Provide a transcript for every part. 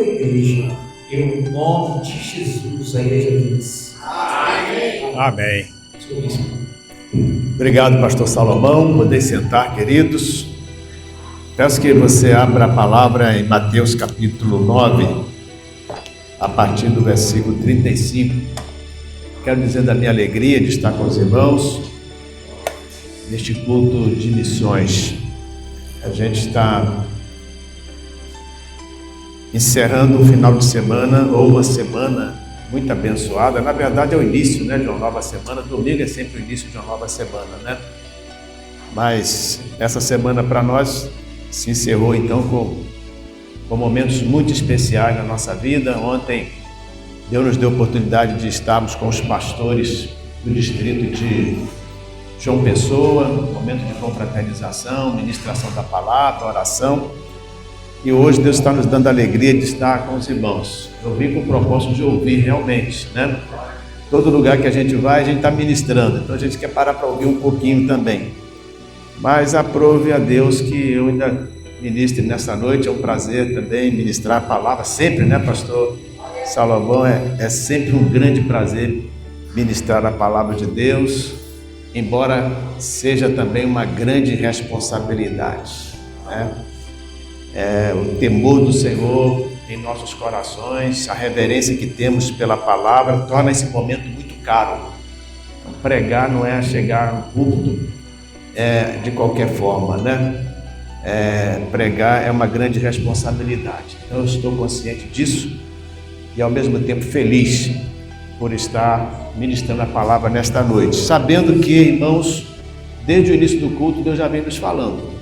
tua igreja. Em nome de Jesus, a igreja diz. Amém. Amém. Obrigado, pastor Salomão. Podem sentar, queridos. Peço que você abra a palavra em Mateus capítulo 9, a partir do versículo 35. Quero dizer da minha alegria de estar com os irmãos neste culto de missões. A gente está encerrando um final de semana ou uma semana muito abençoada. Na verdade é o início, de uma nova semana. Domingo é sempre o início de uma nova semana, Mas essa semana para nós se encerrou então com momentos muito especiais na nossa vida. Ontem Deus nos deu a oportunidade de estarmos com os pastores do distrito de João Pessoa, momento de confraternização, ministração da palavra, oração. E hoje Deus está nos dando a alegria de estar com os irmãos. Eu vim com o propósito de ouvir realmente, Todo lugar que a gente vai, a gente está ministrando. Então a gente quer parar para ouvir um pouquinho também. Mas aprove a Deus que eu ainda ministre nessa noite. É um prazer também ministrar a palavra. Sempre, pastor Salomão? É sempre um grande prazer ministrar a palavra de Deus. Embora seja também uma grande responsabilidade, o temor do Senhor em nossos corações, a reverência que temos pela palavra torna esse momento muito caro. Então, pregar não é chegar no púlpito de qualquer forma, pregar é uma grande responsabilidade. Então eu estou consciente disso e ao mesmo tempo feliz por estar ministrando a palavra nesta noite, sabendo que, irmãos, desde o início do culto Deus já vem nos falando,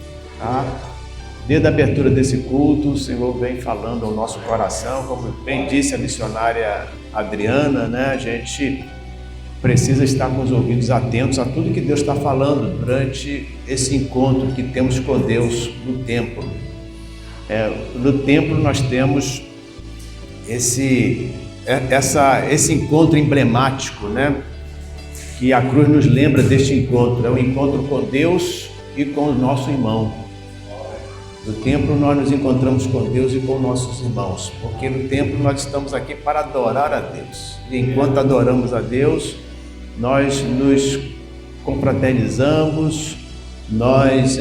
Desde a abertura desse culto, o Senhor vem falando ao nosso coração, como bem disse a missionária Adriana, A gente precisa estar com os ouvidos atentos a tudo que Deus está falando durante esse encontro que temos com Deus no templo. No templo nós temos esse encontro emblemático, que a cruz nos lembra deste encontro. É um encontro com Deus e com o nosso irmão. No templo nós nos encontramos com Deus e com nossos irmãos, porque no templo nós estamos aqui para adorar a Deus. E enquanto adoramos a Deus, nós nos confraternizamos, nós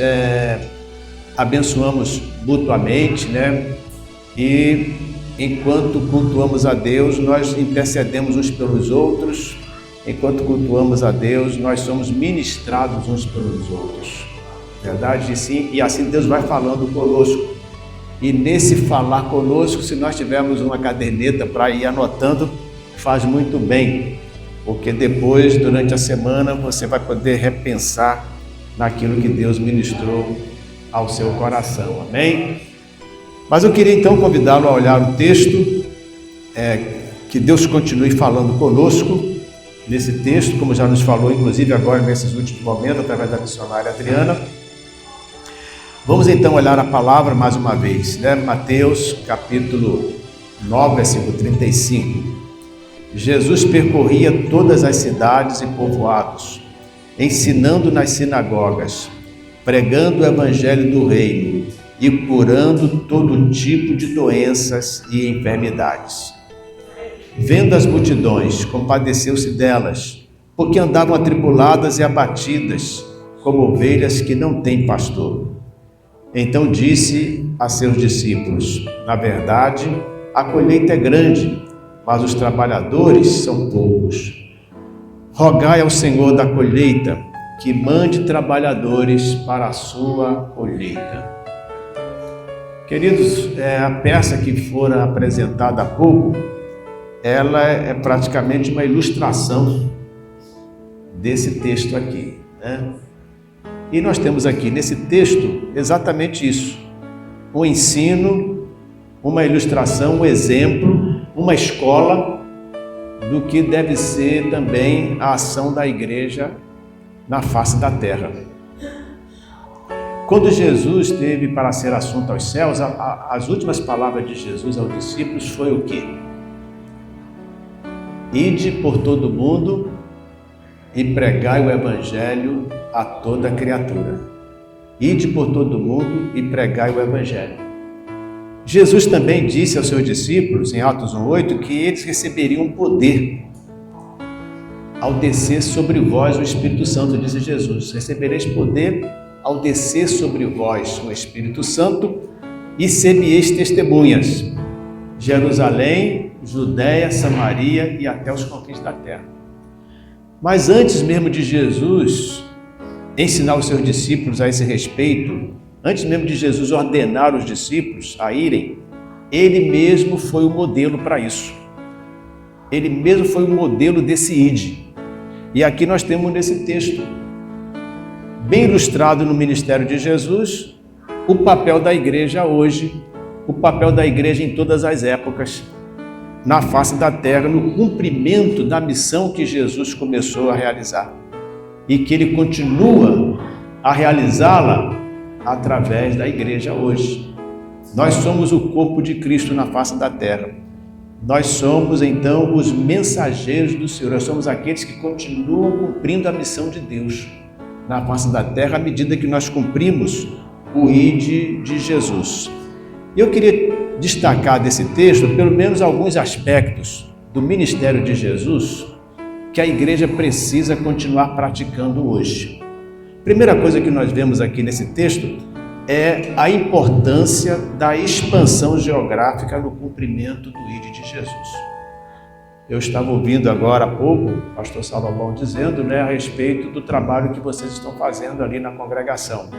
abençoamos mutuamente, E enquanto cultuamos a Deus, nós intercedemos uns pelos outros. Enquanto cultuamos a Deus, nós somos ministrados uns pelos outros. Verdade? Sim, e assim Deus vai falando conosco. E nesse falar conosco, se nós tivermos uma caderneta para ir anotando, faz muito bem, porque depois, durante a semana, você vai poder repensar naquilo que Deus ministrou ao seu coração. Amém? Mas eu queria então convidá-lo a olhar o texto, que Deus continue falando conosco nesse texto, como já nos falou, inclusive agora nesses últimos momentos, através da missionária Adriana. Vamos então olhar a palavra mais uma vez, Mateus capítulo 9, versículo 35. Jesus percorria todas as cidades e povoados, ensinando nas sinagogas, pregando o evangelho do reino e curando todo tipo de doenças e enfermidades. Vendo as multidões, compadeceu-se delas, porque andavam atribuladas e abatidas, como ovelhas que não têm pastor. Então disse a seus discípulos: na verdade, a colheita é grande, mas os trabalhadores são poucos. Rogai ao Senhor da colheita que mande trabalhadores para a sua colheita. Queridos, a peça que fora apresentada há pouco, ela é praticamente uma ilustração desse texto aqui, E nós temos aqui nesse texto exatamente isso: um ensino, uma ilustração, um exemplo, uma escola do que deve ser também a ação da igreja na face da terra. Quando Jesus esteve para ser assunto aos céus, as últimas palavras de Jesus aos discípulos foi o quê? Ide por todo o mundo e pregai o evangelho a toda criatura. Ide por todo o mundo e pregai o evangelho. Jesus também disse aos seus discípulos, em Atos 1:8, que eles receberiam poder ao descer sobre vós o Espírito Santo, disse Jesus. Recebereis poder ao descer sobre vós o Espírito Santo e ser-me-eis testemunhas. Jerusalém, Judéia, Samaria e até os confins da terra. Mas antes mesmo de Jesus ensinar os seus discípulos a esse respeito, antes mesmo de Jesus ordenar os discípulos a irem, ele mesmo foi o modelo para isso. Ele mesmo foi o modelo desse ide. E aqui nós temos nesse texto, bem ilustrado no ministério de Jesus, o papel da igreja hoje, o papel da igreja em todas as épocas, na face da terra, no cumprimento da missão que Jesus começou a realizar e que ele continua a realizá-la através da igreja hoje. Nós somos o corpo de Cristo na face da terra. Nós somos, então, os mensageiros do Senhor. Nós somos aqueles que continuam cumprindo a missão de Deus na face da terra à medida que nós cumprimos o ide de Jesus. E eu queria destacar desse texto, pelo menos alguns aspectos do ministério de Jesus que a igreja precisa continuar praticando hoje. Primeira coisa que nós vemos aqui nesse texto é a importância da expansão geográfica no cumprimento do ide de Jesus. Eu estava ouvindo agora há pouco o pastor Salomão dizendo, a respeito do trabalho que vocês estão fazendo ali na congregação,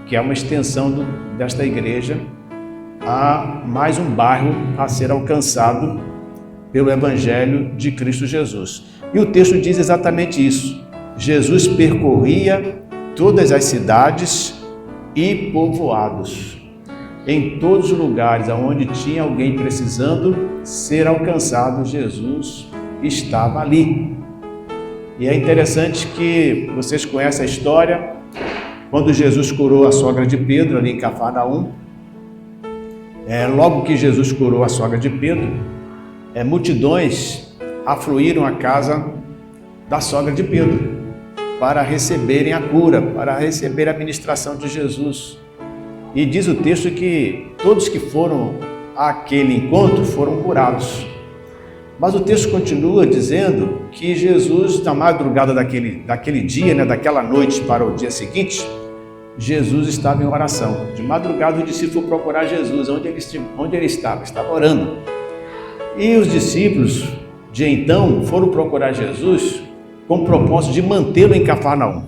que é uma extensão desta igreja a mais um bairro a ser alcançado pelo Evangelho de Cristo Jesus. E o texto diz exatamente isso. Jesus percorria todas as cidades e povoados. Em todos os lugares onde tinha alguém precisando ser alcançado, Jesus estava ali. E é interessante que vocês conhecem a história, quando Jesus curou a sogra de Pedro ali em Cafarnaum. Logo que Jesus curou a sogra de Pedro, multidões afluíram à casa da sogra de Pedro para receberem a cura, para receber a ministração de Jesus. E diz o texto que todos que foram àquele encontro foram curados. Mas o texto continua dizendo que Jesus, na madrugada daquele dia, daquela noite para o dia seguinte, Jesus estava em oração. De madrugada o discípulo foi procurar Jesus, onde ele estava orando. E os discípulos de então foram procurar Jesus com o propósito de mantê-lo em Cafarnaum,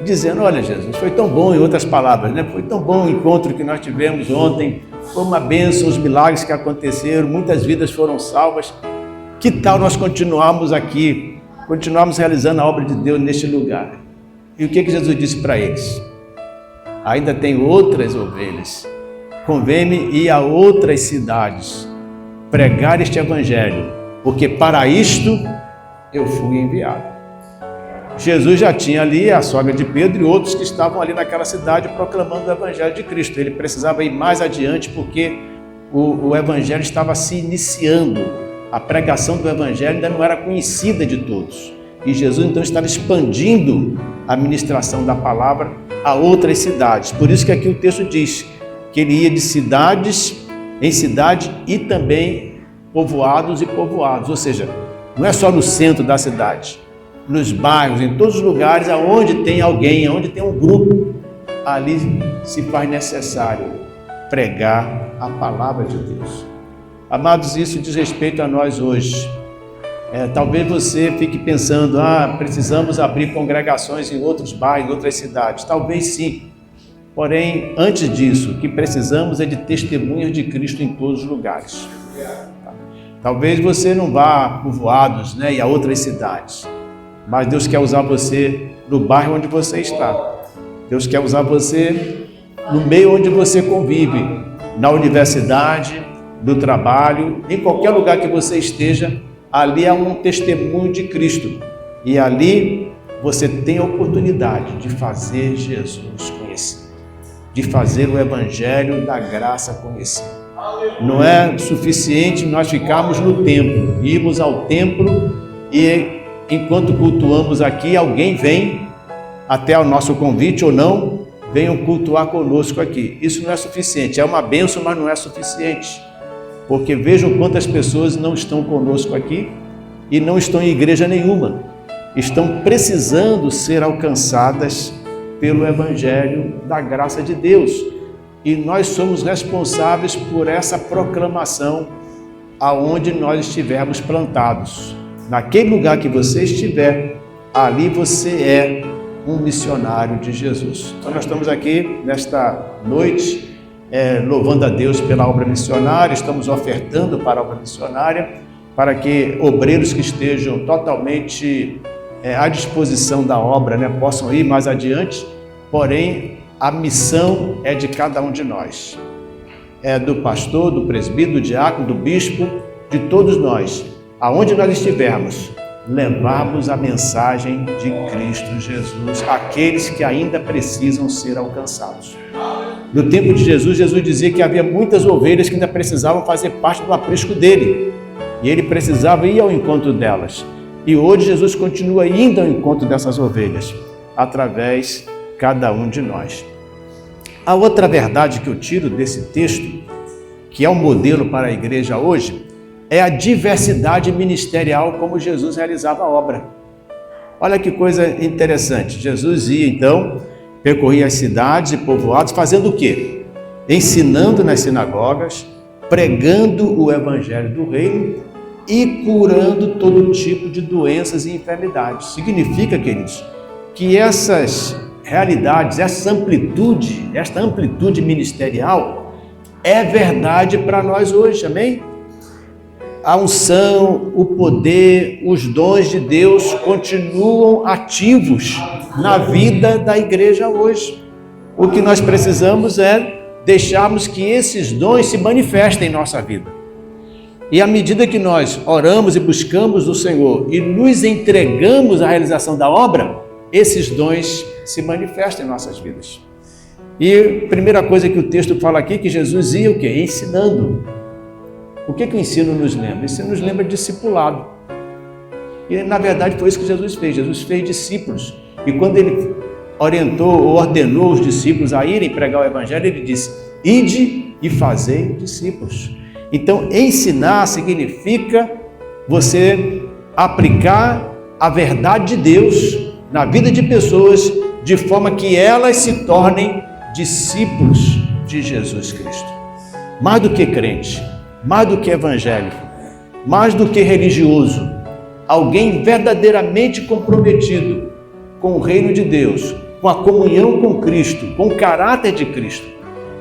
dizendo: olha, Jesus, foi tão bom, em outras palavras, foi tão bom o encontro que nós tivemos ontem, foi uma bênção, os milagres que aconteceram, muitas vidas foram salvas, que tal nós continuarmos aqui, continuarmos realizando a obra de Deus neste lugar? E o que Jesus disse para eles? Ainda tem outras ovelhas, convém-me ir a outras cidades, pregar este evangelho, porque para isto eu fui enviado. Jesus já tinha ali a sogra de Pedro e outros que estavam ali naquela cidade proclamando o evangelho de Cristo. Ele precisava ir mais adiante porque o evangelho estava se iniciando. A pregação do evangelho ainda não era conhecida de todos. E Jesus então estava expandindo a ministração da palavra a outras cidades. Por isso que aqui o texto diz que ele ia de cidades em cidade e também povoados e povoados. Ou seja, não é só no centro da cidade, nos bairros, em todos os lugares onde tem alguém, onde tem um grupo, ali se faz necessário pregar a palavra de Deus. Amados, isso diz respeito a nós hoje. Talvez você fique pensando, precisamos abrir congregações em outros bairros, em outras cidades. Talvez sim. Porém, antes disso, o que precisamos é de testemunhas de Cristo em todos os lugares. Talvez você não vá a povoados, e a outras cidades, mas Deus quer usar você no bairro onde você está. Deus quer usar você no meio onde você convive, na universidade, no trabalho, em qualquer lugar que você esteja, ali há um testemunho de Cristo. E ali você tem a oportunidade de fazer Jesus conhecido, de fazer o evangelho da graça conhecido. Não é suficiente nós ficarmos no templo, irmos ao templo e enquanto cultuamos aqui, alguém vem até o nosso convite ou não, venham cultuar conosco aqui. Isso não é suficiente, é uma bênção, mas não é suficiente. Porque vejam quantas pessoas não estão conosco aqui e não estão em igreja nenhuma. Estão precisando ser alcançadas pelo Evangelho da graça de Deus. E nós somos responsáveis por essa proclamação aonde nós estivermos plantados. Naquele lugar que você estiver, ali você é um missionário de Jesus. Então nós estamos aqui nesta noite louvando a Deus pela obra missionária, estamos ofertando para a obra missionária, para que obreiros que estejam totalmente à disposição da obra, possam ir mais adiante, porém a missão é de cada um de nós. É do pastor, do presbítero, do diácono, do bispo, de todos nós. Aonde nós estivermos, levarmos a mensagem de Cristo Jesus àqueles que ainda precisam ser alcançados. No tempo de Jesus, Jesus dizia que havia muitas ovelhas que ainda precisavam fazer parte do aprisco dele. E ele precisava ir ao encontro delas. E hoje Jesus continua indo ao encontro dessas ovelhas, através de cada um de nós. A outra verdade que eu tiro desse texto, que é um modelo para a igreja hoje, é a diversidade ministerial como Jesus realizava a obra. Olha que coisa interessante. Jesus ia então, percorria as cidades e povoados, fazendo o quê? Ensinando nas sinagogas, pregando o evangelho do reino e curando todo tipo de doenças e enfermidades. Significa, queridos, que essas realidades, esta amplitude ministerial é verdade para nós hoje, amém? A unção, o poder, os dons de Deus continuam ativos na vida da igreja hoje. O que nós precisamos é deixarmos que esses dons se manifestem em nossa vida. E à medida que nós oramos e buscamos o Senhor e nos entregamos à realização da obra, esses dons se manifestam em nossas vidas. E a primeira coisa que o texto fala aqui, que Jesus ia o quê? Ensinando. O que o ensino nos lembra? O ensino nos lembra de discipulado. E na verdade foi isso que Jesus fez. Jesus fez discípulos. E quando ele orientou ou ordenou os discípulos a irem pregar o evangelho, ele disse: ide e fazei discípulos. Então ensinar significa você aplicar a verdade de Deus na vida de pessoas de forma que elas se tornem discípulos de Jesus Cristo. Mais do que crente, mais do que evangélico, mais do que religioso, alguém verdadeiramente comprometido com o reino de Deus, com a comunhão com Cristo, com o caráter de Cristo,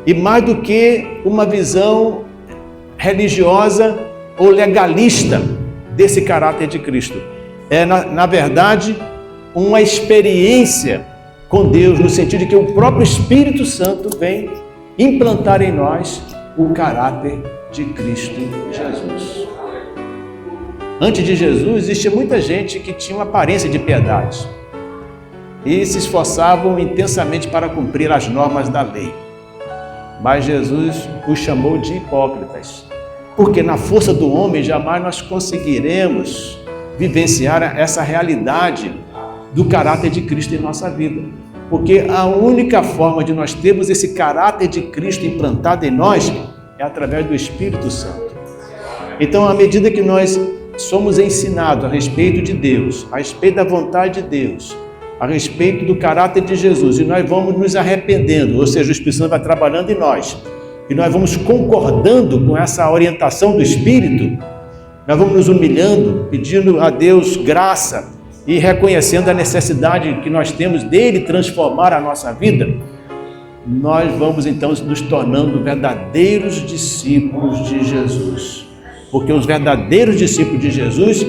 e mais do que uma visão religiosa ou legalista desse caráter de Cristo. É, na verdade, uma experiência com Deus, no sentido de que o próprio Espírito Santo vem implantar em nós o caráter de Cristo Jesus. Antes de Jesus, existia muita gente que tinha uma aparência de piedade e se esforçavam intensamente para cumprir as normas da lei. Mas Jesus os chamou de hipócritas, porque na força do homem jamais nós conseguiremos vivenciar essa realidade do caráter de Cristo em nossa vida. Porque a única forma de nós termos esse caráter de Cristo implantado em nós é através do Espírito Santo. Então, à medida que nós somos ensinados a respeito de Deus, a respeito da vontade de Deus, a respeito do caráter de Jesus, e nós vamos nos arrependendo, ou seja, o Espírito Santo vai trabalhando em nós, e nós vamos concordando com essa orientação do Espírito, nós vamos nos humilhando, pedindo a Deus graça e reconhecendo a necessidade que nós temos dele transformar a nossa vida, nós vamos então nos tornando verdadeiros discípulos de Jesus. Porque os verdadeiros discípulos de Jesus,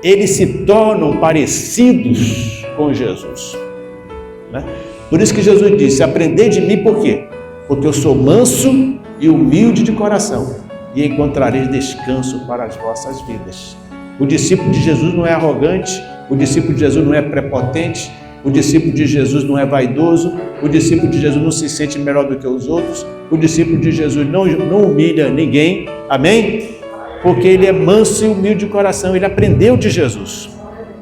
eles se tornam parecidos com Jesus. Por isso que Jesus disse: aprendei de mim, por quê? Porque eu sou manso e humilde de coração, e encontrareis descanso para as vossas vidas. O discípulo de Jesus não é arrogante, o discípulo de Jesus não é prepotente, o discípulo de Jesus não é vaidoso, o discípulo de Jesus não se sente melhor do que os outros, o discípulo de Jesus não humilha ninguém, amém? Porque ele é manso e humilde de coração, ele aprendeu de Jesus.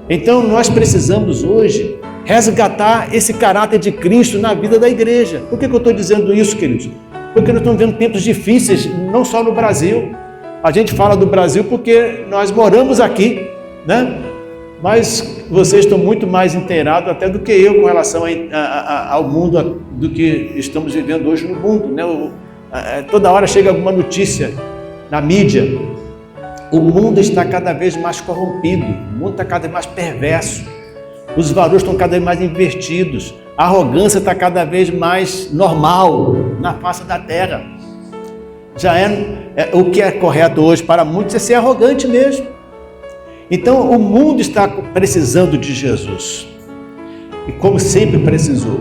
Então nós precisamos hoje resgatar esse caráter de Cristo na vida da igreja. Por que eu estou dizendo isso, queridos? Porque nós estamos vendo tempos difíceis, não só no Brasil. A gente fala do Brasil porque nós moramos aqui, né? Mas vocês estão muito mais inteirados até do que eu com relação ao mundo, do que estamos vivendo hoje no mundo, né? Toda hora chega alguma notícia na mídia. O mundo está cada vez mais corrompido, o mundo está cada vez mais perverso, os valores estão cada vez mais invertidos, a arrogância está cada vez mais normal na face da terra. Já o que é correto hoje para muitos é ser arrogante mesmo. Então o mundo está precisando de Jesus, e como sempre precisou.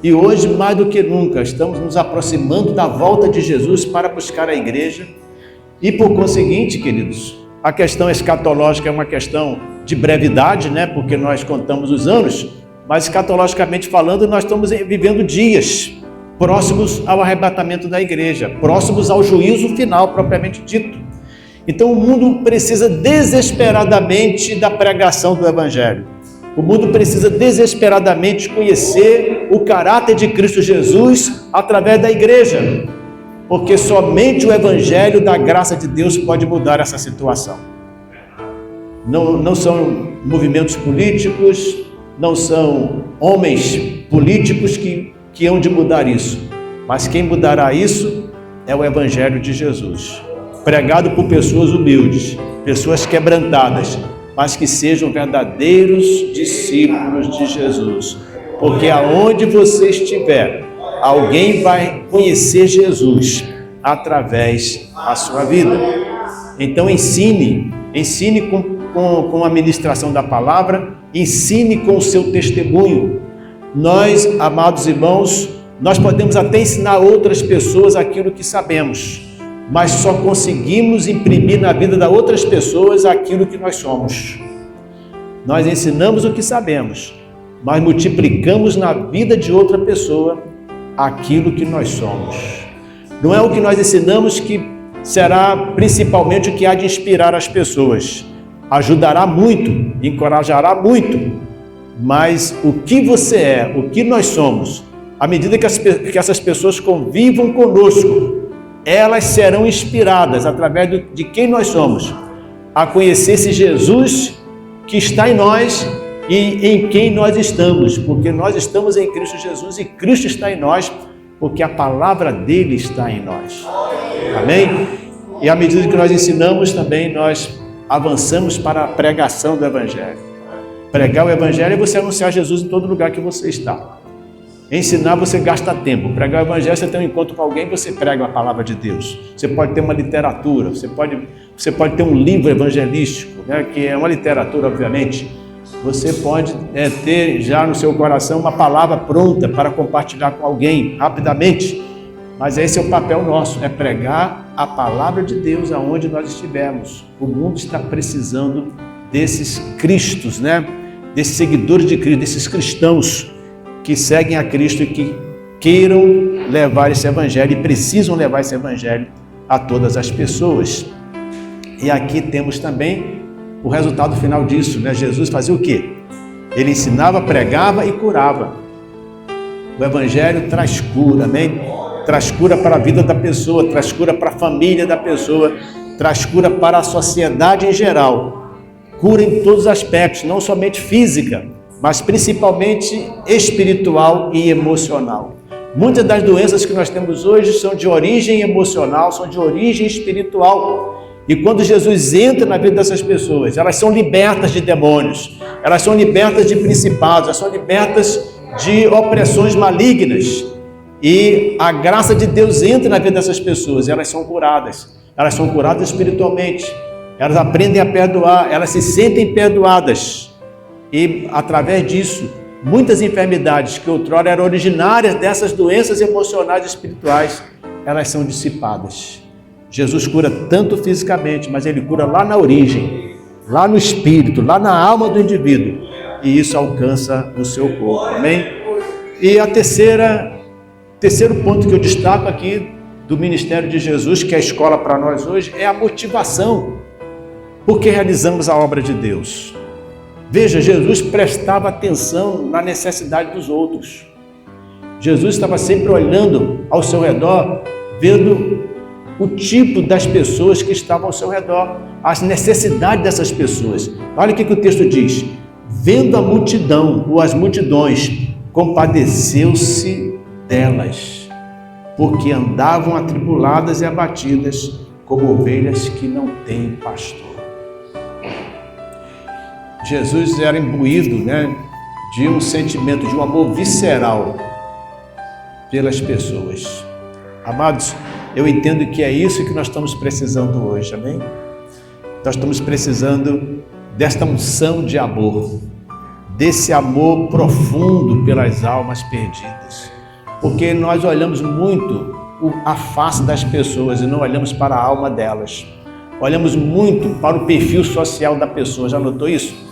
E hoje, mais do que nunca, estamos nos aproximando da volta de Jesus para buscar a igreja. E por conseguinte, queridos, a questão escatológica é uma questão de brevidade, né? Porque nós contamos os anos, mas escatologicamente falando, nós estamos vivendo dias próximos ao arrebatamento da igreja, próximos ao juízo final propriamente dito. Então o mundo precisa desesperadamente da pregação do Evangelho. O mundo precisa desesperadamente conhecer o caráter de Cristo Jesus através da igreja, porque somente o Evangelho da graça de Deus pode mudar essa situação. Não são movimentos políticos, não são homens políticos que hão de mudar isso, mas quem mudará isso é o Evangelho de Jesus, pregado por pessoas humildes, pessoas quebrantadas, mas que sejam verdadeiros discípulos de Jesus, porque aonde você estiver, alguém vai conhecer Jesus através da sua vida. Então ensine com a ministração da palavra, ensine com o seu testemunho. Nós, amados irmãos, nós podemos até ensinar outras pessoas aquilo que sabemos, mas só conseguimos imprimir na vida das outras pessoas aquilo que nós somos. Nós ensinamos o que sabemos, mas multiplicamos na vida de outra pessoa aquilo que nós somos. Não é o que nós ensinamos que será principalmente o que há de inspirar as pessoas. Ajudará muito, encorajará muito, mas o que você é, o que nós somos, à medida que essas pessoas convivam conosco, elas serão inspiradas através de quem nós somos, a conhecer esse Jesus que está em nós e em quem nós estamos, porque nós estamos em Cristo Jesus e Cristo está em nós, porque a palavra dele está em nós. Amém? E à medida que nós ensinamos também, nós avançamos para a pregação do Evangelho. Pregar o Evangelho é você anunciar Jesus em todo lugar que você está. Ensinar, você gasta tempo. Pregar o Evangelho, você tem um encontro com alguém, você prega a palavra de Deus. Você pode ter uma literatura, você pode ter um livro evangelístico, né, que é uma literatura, obviamente. Você pode ter já no seu coração uma palavra pronta para compartilhar com alguém rapidamente. Mas esse é o papel nosso, é pregar a palavra de Deus aonde nós estivermos. O mundo está precisando desses cristos, né? Desses seguidores de Cristo, desses cristãos que seguem a Cristo e que queiram levar esse Evangelho e precisam levar esse Evangelho a todas as pessoas. E aqui temos também o resultado final disso, né? Jesus fazia o quê? Ele ensinava, pregava e curava. O Evangelho traz cura, amém? Traz cura para a vida da pessoa, traz cura para a família da pessoa, traz cura para a sociedade em geral. Cura em todos os aspectos, não somente física, mas principalmente espiritual e emocional. Muitas das doenças que nós temos hoje são de origem emocional, são de origem espiritual. E quando Jesus entra na vida dessas pessoas, elas são libertas de demônios, elas são libertas de principados, elas são libertas de opressões malignas. E a graça de Deus entra na vida dessas pessoas, elas são curadas espiritualmente, elas aprendem a perdoar, elas se sentem perdoadas. E através disso, muitas enfermidades que outrora eram originárias dessas doenças emocionais e espirituais, elas são dissipadas. Jesus cura tanto fisicamente, mas ele cura lá na origem, lá no espírito, lá na alma do indivíduo. E isso alcança no seu corpo, amém? E a terceiro ponto que eu destaco aqui do ministério de Jesus, que é a escola para nós hoje, é a motivação. Por que realizamos a obra de Deus? Veja, Jesus prestava atenção na necessidade dos outros. Jesus estava sempre olhando ao seu redor, vendo o tipo das pessoas que estavam ao seu redor, as necessidades dessas pessoas. Olha o que o texto diz: vendo a multidão, ou as multidões, compadeceu-se delas, porque andavam atribuladas e abatidas, como ovelhas que não têm pastor. Jesus era imbuído, de um sentimento, de um amor visceral pelas pessoas. Amados, eu entendo que é isso que nós estamos precisando hoje, amém? Nós estamos precisando desta unção de amor, desse amor profundo pelas almas perdidas, porque nós olhamos muito a face das pessoas e não olhamos para a alma delas. Olhamos muito para o perfil social da pessoa, já notou isso?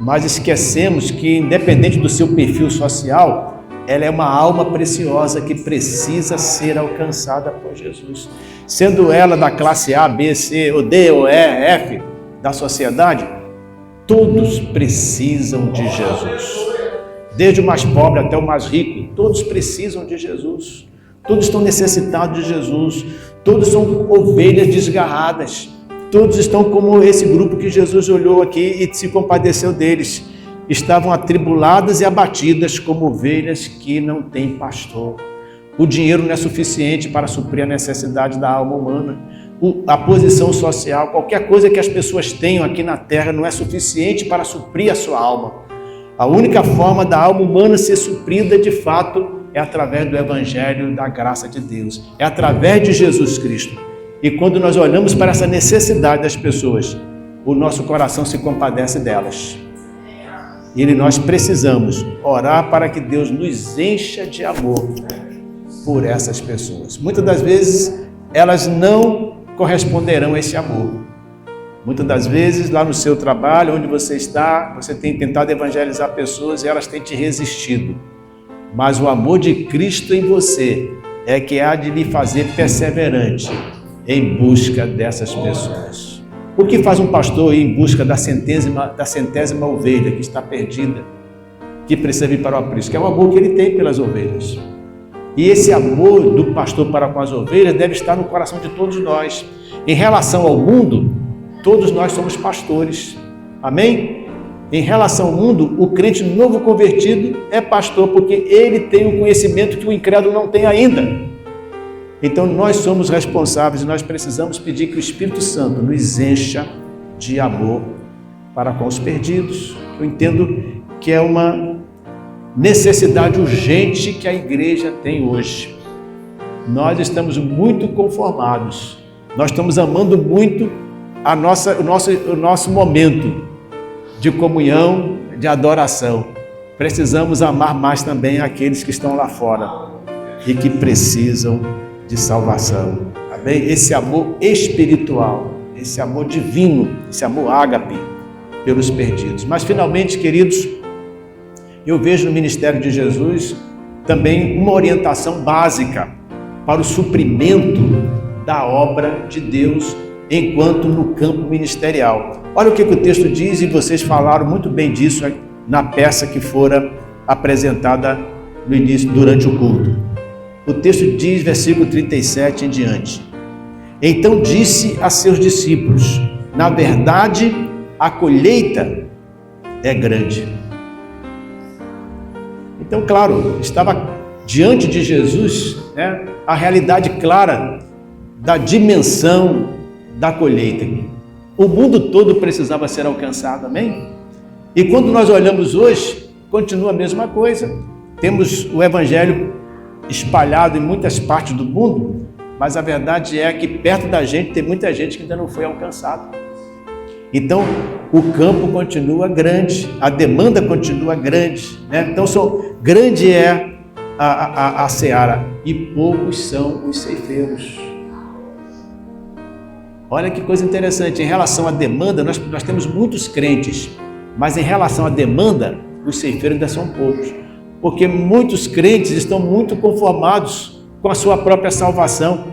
Mas esquecemos que, independente do seu perfil social, ela é uma alma preciosa que precisa ser alcançada por Jesus. Sendo ela da classe A, B, C, ou D, ou E, F da sociedade, todos precisam de Jesus. Desde o mais pobre até o mais rico, todos precisam de Jesus. Todos estão necessitados de Jesus. Todos são ovelhas desgarradas. Todos estão como esse grupo que Jesus olhou aqui e se compadeceu deles. Estavam atribuladas e abatidas como ovelhas que não têm pastor. O dinheiro não é suficiente para suprir a necessidade da alma humana. A posição social, qualquer coisa que as pessoas tenham aqui na terra não é suficiente para suprir a sua alma. A única forma da alma humana ser suprida de fato é através do Evangelho da graça de Deus. É através de Jesus Cristo. E quando nós olhamos para essa necessidade das pessoas, o nosso coração se compadece delas. E nós precisamos orar para que Deus nos encha de amor por essas pessoas. Muitas das vezes, elas não corresponderão a esse amor. Muitas das vezes, lá no seu trabalho, onde você está, você tem tentado evangelizar pessoas e elas têm te resistido. Mas o amor de Cristo em você é que há de lhe fazer perseverante em busca dessas pessoas. O que faz um pastor ir em busca da centésima ovelha que está perdida, que precisa vir para o aprisco? É o amor que ele tem pelas ovelhas. E esse amor do pastor para com as ovelhas deve estar no coração de todos nós. Em relação ao mundo, todos nós somos pastores. Amém? Em relação ao mundo, o crente novo convertido é pastor, porque ele tem um conhecimento que o incrédulo não tem ainda. Então nós somos responsáveis e nós precisamos pedir que o Espírito Santo nos encha de amor para com os perdidos. Eu entendo que é uma necessidade urgente que a igreja tem hoje. Nós estamos muito conformados, nós estamos amando muito o nosso momento de comunhão, de adoração. Precisamos amar mais também aqueles que estão lá fora e que precisam de salvação. Amém? Esse amor espiritual, esse amor divino, esse amor ágape pelos perdidos. Mas finalmente, queridos, eu vejo no ministério de Jesus também uma orientação básica para o suprimento da obra de Deus enquanto no campo ministerial. Olha o que o texto diz, e vocês falaram muito bem disso na peça que fora apresentada no início, durante o culto. O texto diz, versículo 37 em diante: então disse a seus discípulos: na verdade, a colheita é grande. Então, claro, estava diante de Jesus, a realidade clara da dimensão da colheita. O mundo todo precisava ser alcançado, amém? E quando nós olhamos hoje, continua a mesma coisa. Temos o Evangelho espalhado em muitas partes do mundo, mas a verdade é que perto da gente tem muita gente que ainda não foi alcançada. Então, o campo continua grande, a demanda continua grande, Então, grande é a seara e poucos são os ceifeiros. Olha que coisa interessante, em relação à demanda, nós temos muitos crentes, mas em relação à demanda, os ceifeiros ainda são poucos, porque muitos crentes estão muito conformados com a sua própria salvação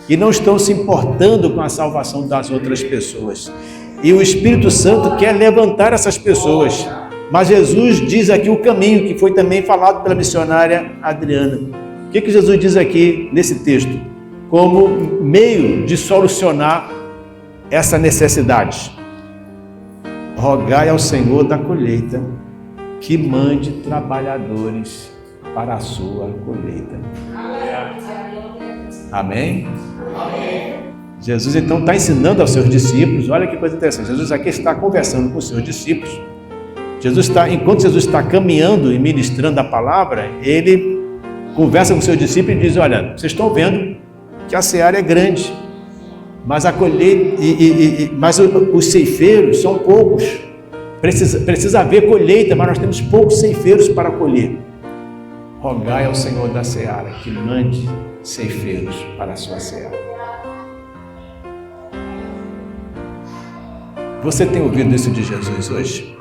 e não estão se importando com a salvação das outras pessoas. E o Espírito Santo quer levantar essas pessoas Mas Jesus diz aqui o caminho, que foi também falado pela missionária Adriana. O que Jesus diz aqui nesse texto? Como meio de solucionar essa necessidade. Rogai ao Senhor da colheita que mande trabalhadores para a sua colheita. Amém? Jesus então está ensinando aos seus discípulos. Olha que coisa interessante. Jesus aqui está conversando com os seus discípulos. Enquanto Jesus está caminhando e ministrando a palavra, ele conversa com os seus discípulos e diz: olha, vocês estão vendo que a seara é grande, mas a colheita, mas os ceifeiros são poucos. Precisa haver colheita, mas nós temos poucos ceifeiros para colher. Rogai ao Senhor da seara que mande ceifeiros para a sua seara. Você tem ouvido isso de Jesus hoje?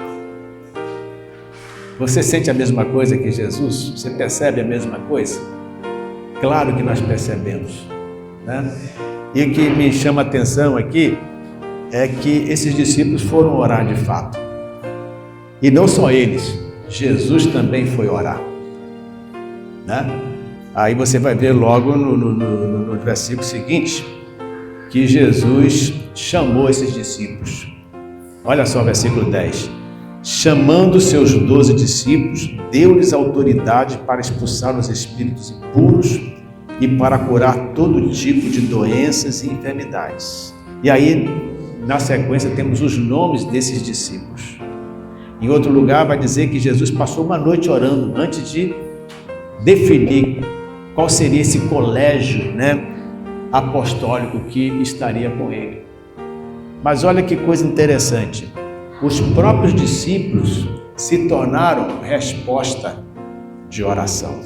Você sente a mesma coisa que Jesus? Você percebe a mesma coisa? Claro que nós percebemos, né? E o que me chama a atenção aqui é que esses discípulos foram orar de fato. E não só eles, Jesus também foi orar, né? Aí você vai ver logo no versículo seguinte que Jesus chamou esses discípulos. Olha só o versículo 10. Chamando seus 12 discípulos, deu-lhes autoridade para expulsar os espíritos impuros e para curar todo tipo de doenças e enfermidades. E aí, na sequência, temos os nomes desses discípulos. Em outro lugar, vai dizer que Jesus passou uma noite orando antes de definir qual seria esse colégio, né, apostólico que estaria com ele. Mas olha que coisa interessante. Os próprios discípulos se tornaram resposta de oração.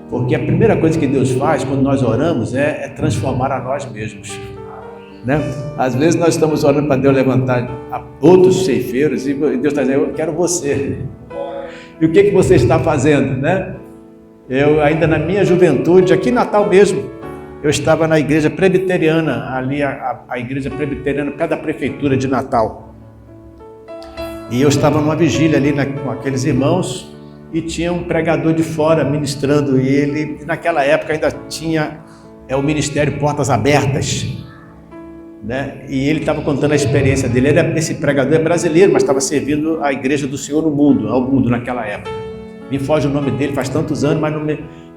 Porque a primeira coisa que Deus faz quando nós oramos é transformar a nós mesmos, né? Às vezes nós estamos orando para Deus levantar outros ceifeiros e Deus está dizendo: eu quero você. E o que você está fazendo, né? Eu ainda na minha juventude, aqui em Natal mesmo, eu estava na igreja presbiteriana, ali a igreja presbiteriana, perto da prefeitura de Natal. E eu estava numa vigília ali com aqueles irmãos e tinha um pregador de fora ministrando. E ele, naquela época, ainda tinha o ministério Portas Abertas, né? E ele estava contando a experiência dele. Esse pregador é brasileiro, mas estava servindo a igreja do Senhor no mundo, ao mundo naquela época. Me foge o nome dele, faz tantos anos, mas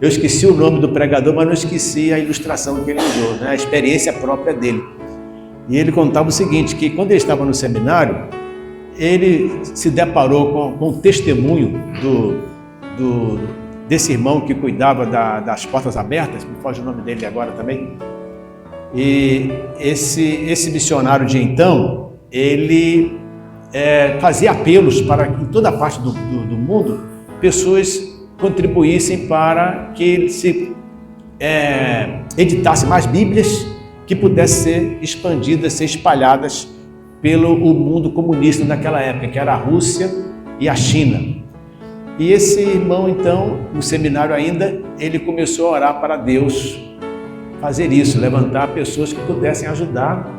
eu esqueci o nome do pregador, mas não esqueci a ilustração que ele usou, né? A experiência própria dele. E ele contava o seguinte, que quando ele estava no seminário, ele se deparou com o testemunho desse irmão que cuidava das portas abertas, me foge o nome dele agora também. E esse missionário de então, ele fazia apelos para que em toda parte do mundo pessoas contribuíssem para que se editasse mais Bíblias que pudessem ser expandidas, ser espalhadas pelo mundo comunista naquela época, que era a Rússia e a China. E esse irmão, então, no seminário ainda, ele começou a orar para Deus fazer isso, levantar pessoas que pudessem ajudar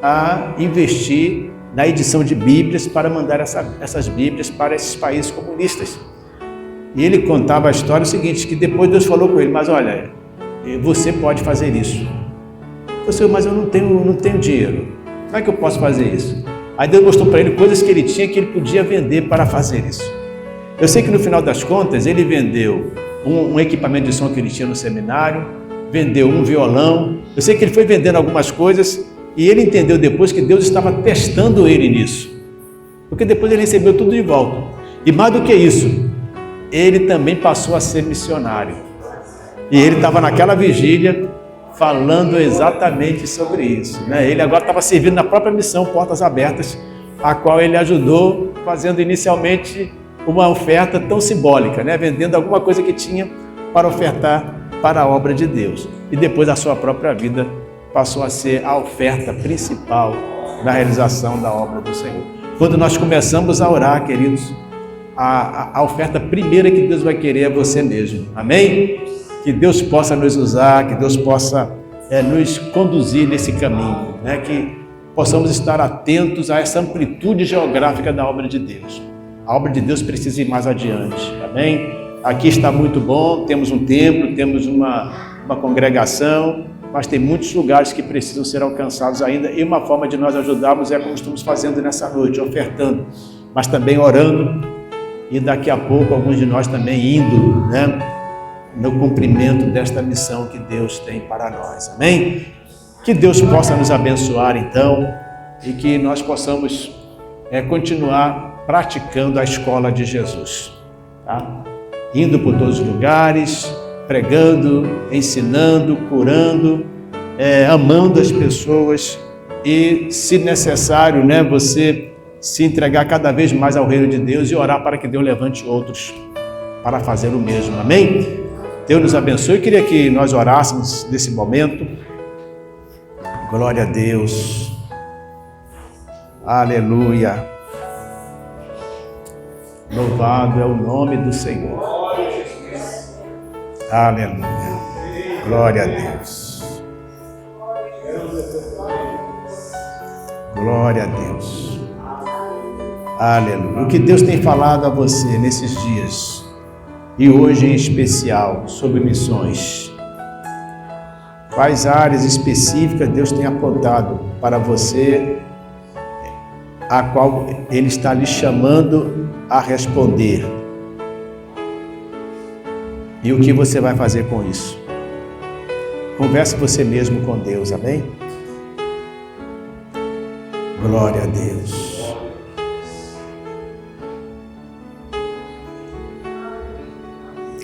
a investir na edição de Bíblias para mandar essas Bíblias para esses países comunistas. E ele contava a história seguinte, que depois Deus falou com ele: mas olha, você pode fazer isso. Eu disse: mas eu não tenho dinheiro, como é que eu posso fazer isso? Aí Deus mostrou para ele coisas que ele tinha que ele podia vender para fazer isso. Eu sei que no final das contas ele vendeu um equipamento de som que ele tinha no seminário, vendeu um violão. Eu sei que ele foi vendendo algumas coisas e ele entendeu depois que Deus estava testando ele nisso, porque depois ele recebeu tudo de volta. E mais do que isso, ele também passou a ser missionário. E ele estava naquela vigília falando exatamente sobre isso, né? Ele agora estava servindo na própria missão Portas Abertas, a qual ele ajudou, fazendo inicialmente uma oferta tão simbólica, né? Vendendo alguma coisa que tinha para ofertar para a obra de Deus. E depois a sua própria vida passou a ser a oferta principal na realização da obra do Senhor. Quando nós começamos a orar, queridos, a oferta primeira que Deus vai querer é você mesmo. Amém? Que Deus possa nos usar, que Deus possa nos conduzir nesse caminho, né? Que possamos estar atentos a essa amplitude geográfica da obra de Deus. A obra de Deus precisa ir mais adiante, amém? Aqui está muito bom, temos um templo, temos uma congregação, mas tem muitos lugares que precisam ser alcançados ainda, e uma forma de nós ajudarmos é como estamos fazendo nessa noite, ofertando, mas também orando, e daqui a pouco alguns de nós também indo, né, no cumprimento desta missão que Deus tem para nós, amém? Que Deus possa nos abençoar então, e que nós possamos continuar praticando a escola de Jesus, tá? Indo por todos os lugares, pregando, ensinando, curando, amando as pessoas e, se necessário, né, você se entregar cada vez mais ao reino de Deus e orar para que Deus levante outros para fazer o mesmo, amém? Deus nos abençoe. Eu queria que nós orássemos nesse momento. Glória a Deus. Aleluia. Louvado é o nome do Senhor. Aleluia. Glória a Deus. Glória a Deus. Aleluia. O que Deus tem falado a você nesses dias, e hoje em especial, sobre missões. Quais áreas específicas Deus tem apontado para você, a qual Ele está lhe chamando a responder? E o que você vai fazer com isso? Converse você mesmo com Deus, amém? Glória a Deus.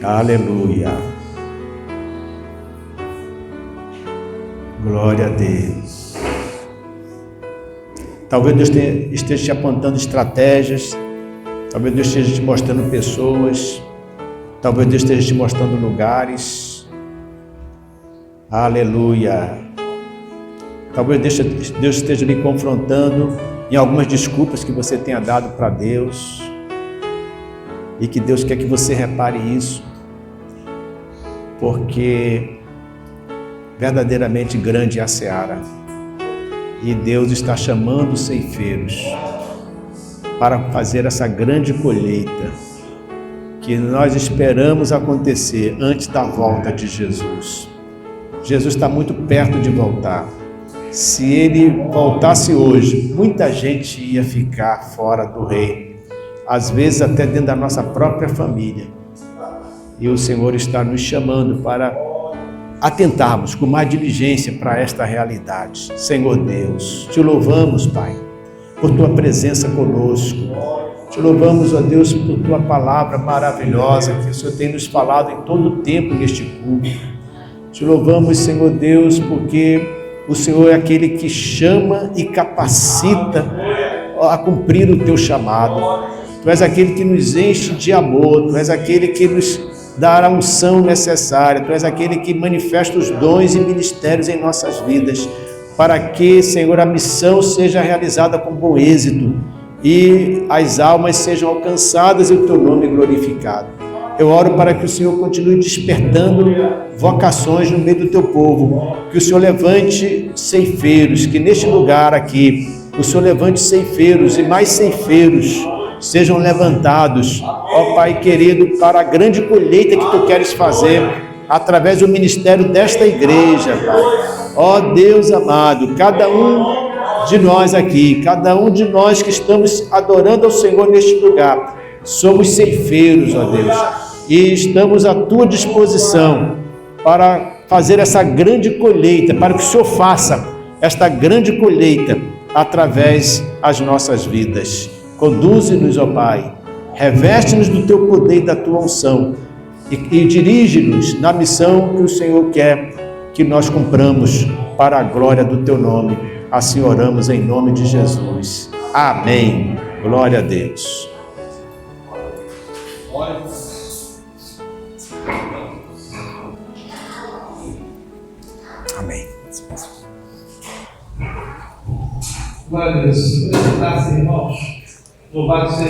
Aleluia. Glória a Deus. Talvez Deus esteja te apontando estratégias, talvez Deus esteja te mostrando pessoas, talvez Deus esteja te mostrando lugares. Aleluia. Talvez Deus esteja lhe confrontando em algumas desculpas que você tenha dado para Deus, e que Deus quer que você repare isso, porque verdadeiramente grande é a seara, e Deus está chamando os ceifeiros para fazer essa grande colheita que nós esperamos acontecer antes da volta de Jesus. Jesus está muito perto de voltar. Se Ele voltasse hoje, muita gente ia ficar fora do reino, às vezes até dentro da nossa própria família. E o Senhor está nos chamando para atentarmos com mais diligência para esta realidade. Senhor Deus, te louvamos, Pai, por Tua presença conosco. Te louvamos, ó Deus, por Tua palavra maravilhosa que o Senhor tem nos falado em todo o tempo neste culto. Te louvamos, Senhor Deus, porque o Senhor é aquele que chama e capacita a cumprir o Teu chamado. Tu és aquele que nos enche de amor, Tu és aquele que nos dá a unção necessária, Tu és aquele que manifesta os dons e ministérios em nossas vidas, para que, Senhor, a missão seja realizada com bom êxito e as almas sejam alcançadas e o Teu nome glorificado. Eu oro para que o Senhor continue despertando vocações no meio do Teu povo, que o Senhor levante ceifeiros, que neste lugar aqui, o Senhor levante ceifeiros e mais ceifeiros sejam levantados, ó Pai querido, para a grande colheita que Tu queres fazer através do ministério desta igreja, Pai. Ó Deus amado, cada um de nós aqui, cada um de nós que estamos adorando ao Senhor neste lugar, somos ceifeiros, ó Deus, e estamos à Tua disposição para fazer essa grande colheita, para que o Senhor faça esta grande colheita através das nossas vidas. Conduze-nos, ó Pai, reveste-nos do Teu poder e da Tua unção e dirige-nos na missão que o Senhor quer que nós cumpramos para a glória do Teu nome. Assim oramos em nome de Jesus. Amém. Glória a Deus. Amém. Glória a Deus. Irmãos, louvado seja